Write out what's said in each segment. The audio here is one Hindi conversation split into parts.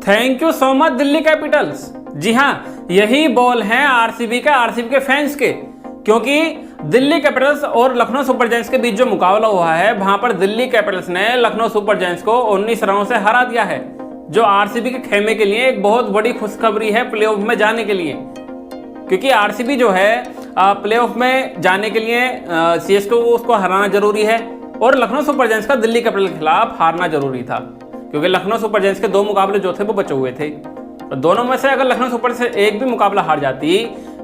Thank you so much Delhi Capitals. जी हाँ, यही बॉल है आरसीबी के फैंस के, क्योंकि दिल्ली कैपिटल्स और लखनऊ सुपर जायंट्स के बीच जो मुकाबला हुआ है वहां पर दिल्ली कैपिटल्स ने लखनऊ सुपर जायंट्स को 19 रनों से हरा दिया है, जो आरसीबी के खेमे के लिए एक बहुत बड़ी खुशखबरी है प्लेऑफ में जाने के लिए। क्योंकि आरसीबी जो है प्लेऑफ में जाने के लिए सीएसके को उसको हराना जरूरी है और लखनऊ सुपर जायंट्स का दिल्ली कैपिटल के खिलाफ हारना जरूरी था, क्योंकि लखनऊ सुपर जायंट्स के 2 मुकाबले जो थे वो बचे हुए थे। दोनों में से अगर लखनऊ सुपर से एक भी मुकाबला हार जाती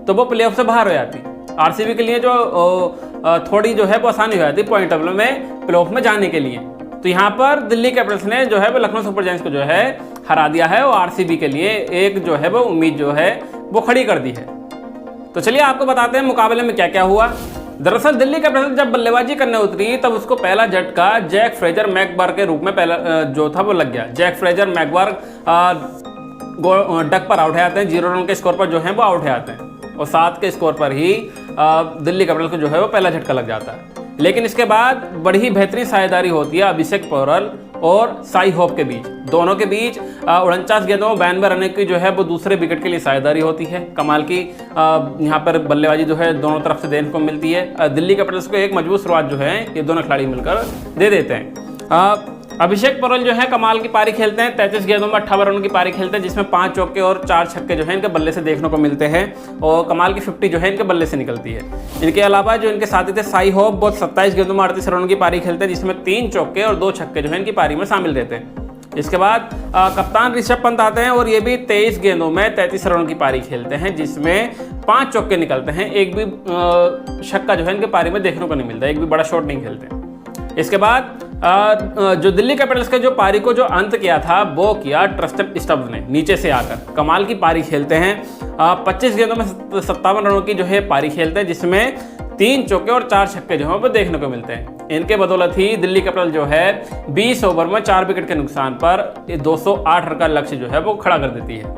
तो वो प्लेऑफ से बाहर हो जाती। आरसीबी के लिए जो थोड़ी जो है वो आसानी हो जाती पॉइंट टेबल में प्लेऑफ में जाने के लिए। तो यहाँ पर दिल्ली कैपिटल्स ने जो है वो लखनऊ सुपर जायंट्स को जो है हरा दिया है और आरसीबी के लिए एक जो है वो उम्मीद जो है वो खड़ी कर दी है। तो चलिए आपको बताते हैं मुकाबले में क्या क्या हुआ। दरअसल दिल्ली कैपिटल्स जब बल्लेबाजी करने उतरी तब उसको पहला झटका जैक फ्रेजर मैकबर्ग के रूप में पहला जो था वो लग गया। जैक फ्रेजर मैकबर्ग डक पर आउट आते हैं, 0 रन के स्कोर पर जो है वो आउट आते हैं और 7 के स्कोर पर ही दिल्ली कैपिटल्स को जो है वो पहला झटका लग जाता है। लेकिन इसके बाद बड़ी बेहतरीन साझेदारी होती है अभिषेक पोरल और साई होप के बीच। दोनों के बीच 49 गेंदों में 92 रन की जो है वो दूसरे विकेट के लिए साझेदारी होती है। कमाल की यहाँ पर बल्लेबाजी जो है दोनों तरफ से देखने को मिलती है। दिल्ली कैपिटल्स को एक मजबूत शुरुआत जो है ये दोनों खिलाड़ी मिलकर दे देते हैं। अभिषेक पोरल जो है कमाल की पारी खेलते हैं, 33 गेंदों में 58 रनों की पारी खेलते हैं, जिसमें 5 चौके और 4 छक्के जो है इनके बल्ले से देखने को मिलते हैं और कमाल की 50 जो है इनके बल्ले से निकलती है। इनके अलावा जो इनके साथी थे साई होप, वो 27 गेंदों में 38 रनों की पारी खेलते हैं, जिसमें 3 चौके और 2 छक्के जो है इनकी पारी में शामिल रहते हैं। इसके बाद कप्तान ऋषभ पंत आते हैं और ये भी 23 गेंदों में 33 रनों की पारी खेलते हैं, जिसमें 5 चौके निकलते हैं। एक भी छक्का जो है इनके पारी में देखने को नहीं मिलता, एक भी बड़ा शॉट नहीं खेलते। इसके बाद जो दिल्ली कैपिटल्स के जो पारी को जो अंत किया था वो किया ट्रस्टन स्टब्स ने नीचे से आकर। कमाल की पारी खेलते हैं, 25 गेंदों में 57 रनों की जो है पारी खेलते हैं, जिसमें 3 चौके और 4 छक्के जो है वो देखने को मिलते हैं। इनके बदौलत ही दिल्ली कैपिटल जो है 20 ओवर में 4 विकेट के नुकसान पर 208 रन का लक्ष्य जो है वो खड़ा कर देती है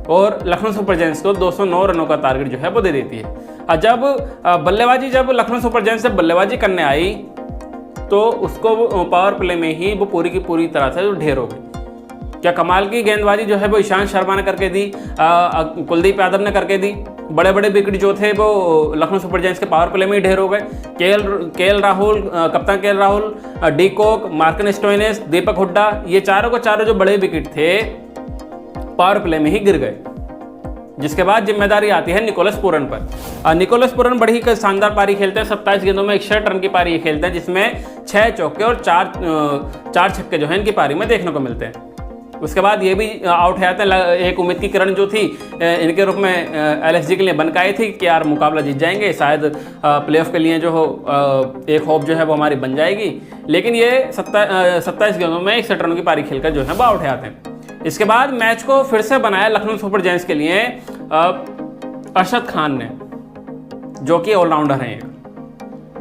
और लखनऊ सुपर जायंट्स को 209 रनों का टारगेट जो है वो दे देती है। जब लखनऊ सुपर जायंट्स से बल्लेबाजी करने आई तो उसको पावर प्ले में ही वो पूरी की पूरी तरह से ढेर हो गई। क्या कमाल की गेंदबाजी जो है वो ईशांत शर्मा ने करके दी, कुलदीप यादव ने करके दी। बड़े बड़े विकेट जो थे वो लखनऊ सुपर जायंट्स के पावर प्ले में ही ढेर हो गए। केएल राहुल, कप्तान KL Rahul, de Kock, Marcus Stoinis, Deepak Hooda, ये चारों को चारों जो बड़े विकेट थे पावर प्ले में ही गिर गए। जिसके बाद जिम्मेदारी आती है निकोलस पूरन पर। निकोलस पूरन बड़ी ही शानदार पारी खेलते हैं, 27 गेंदों में 61 रन की पारी खेलते हैं, जिसमें 6 चौके और 4 छक्के जो है इनकी पारी में देखने को मिलते हैं। उसके बाद ये भी आउट जाते हैं। एक उम्मीद की किरण जो थी इनके रूप में एलएसजी के लिए बन के आई थी कि यार मुकाबला जीत जाएंगे, शायद प्लेऑफ के लिए जो हो एक होप जो है वो हमारी बन जाएगी। लेकिन ये 27 गेंदों में 61 रनों की पारी खेलकर जो है वो आउट जाते हैं। इसके बाद मैच को फिर से बनाया लखनऊ सुपर जायंट्स के लिए अरशद खान ने, जो कि ऑलराउंडर हैं।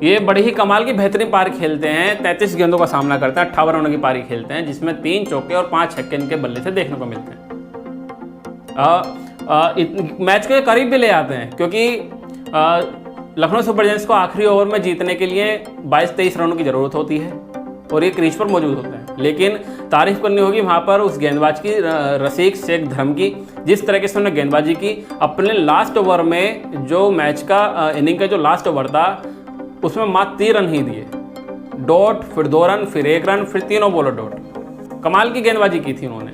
ये बड़ी ही कमाल की बेहतरीन पारी खेलते हैं, 33 गेंदों का सामना करते हैं, 58 रनों की पारी खेलते हैं, जिसमें 3 चौके और 5 छक्के इनके बल्ले से देखने को मिलते हैं। मैच के करीब भी ले आते हैं, क्योंकि लखनऊ सुपर जायंट्स को आखिरी ओवर में जीतने के लिए 22-23 रनों की जरूरत होती है और ये क्रीज पर मौजूद होते हैं। लेकिन तारीफ करनी होगी वहाँ पर उस गेंदबाज की, रसीक शेख धर्म की, जिस तरीके से उन्होंने गेंदबाजी की। अपने लास्ट ओवर में जो मैच का इनिंग का जो लास्ट ओवर था उसमें मात्र 3 रन ही दिए, डॉट, फिर 2 रन, फिर 1 रन, फिर तीनों बॉलर डॉट। कमाल की गेंदबाजी की थी उन्होंने।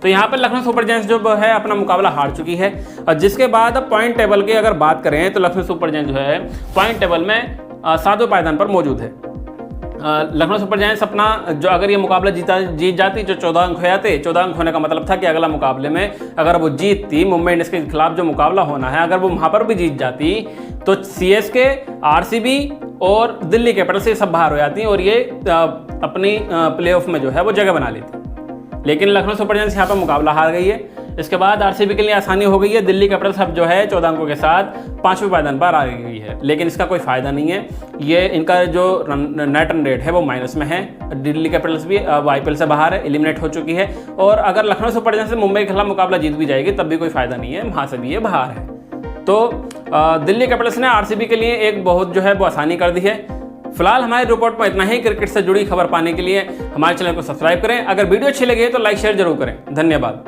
तो यहाँ पर लखनऊ सुपर जायंट्स जो है अपना मुकाबला हार चुकी है। और जिसके बाद अब पॉइंट टेबल की अगर बात करें तो लखनऊ सुपर जायंट्स जो है पॉइंट टेबल में 7वें पायदान पर मौजूद है। लखनऊ सुपर जायंट्स अपना जो अगर ये मुकाबला जीत जाती जो 14 अंक हो जाते, 14 अंक होने का मतलब था कि अगला मुकाबले में अगर वो जीतती, मुंबई इंडियंस के खिलाफ जो मुकाबला होना है अगर वो वहाँ पर भी जीत जाती तो सीएसके, आरसीबी और दिल्ली कैपिटल्स से सब बाहर हो जाती और ये अपनी प्लेऑफ में जो है वो जगह बना लेती। लेकिन लखनऊ सुपर जायंट्स यहाँ पर मुकाबला हार गई है। इसके बाद आरसीबी के लिए आसानी हो गई है। दिल्ली कैपिटल्स अब जो है 14 अंकों के साथ 5वें पायदान पर आ गई है, लेकिन इसका कोई फायदा नहीं है। ये इनका जो नेट रन रेट है वो माइनस में है। दिल्ली कैपिटल्स भी अब आईपीएल से बाहर है, एलिमिनेट हो चुकी है। और अगर लखनऊ सुपर जायंट्स से मुंबई के खिलाफ मुकाबला जीत भी जाएगी तब भी कोई फायदा नहीं है, वहाँ से भी ये बाहर है। तो दिल्ली कैपिटल्स ने आरसीबी के लिए एक बहुत जो है वो आसानी कर दी है। फिलहाल हमारी रिपोर्ट में इतना ही। क्रिकेट से जुड़ी खबर पाने के लिए हमारे चैनल को सब्सक्राइब करें। अगर वीडियो अच्छी लगी तो लाइक शेयर जरूर करें। धन्यवाद।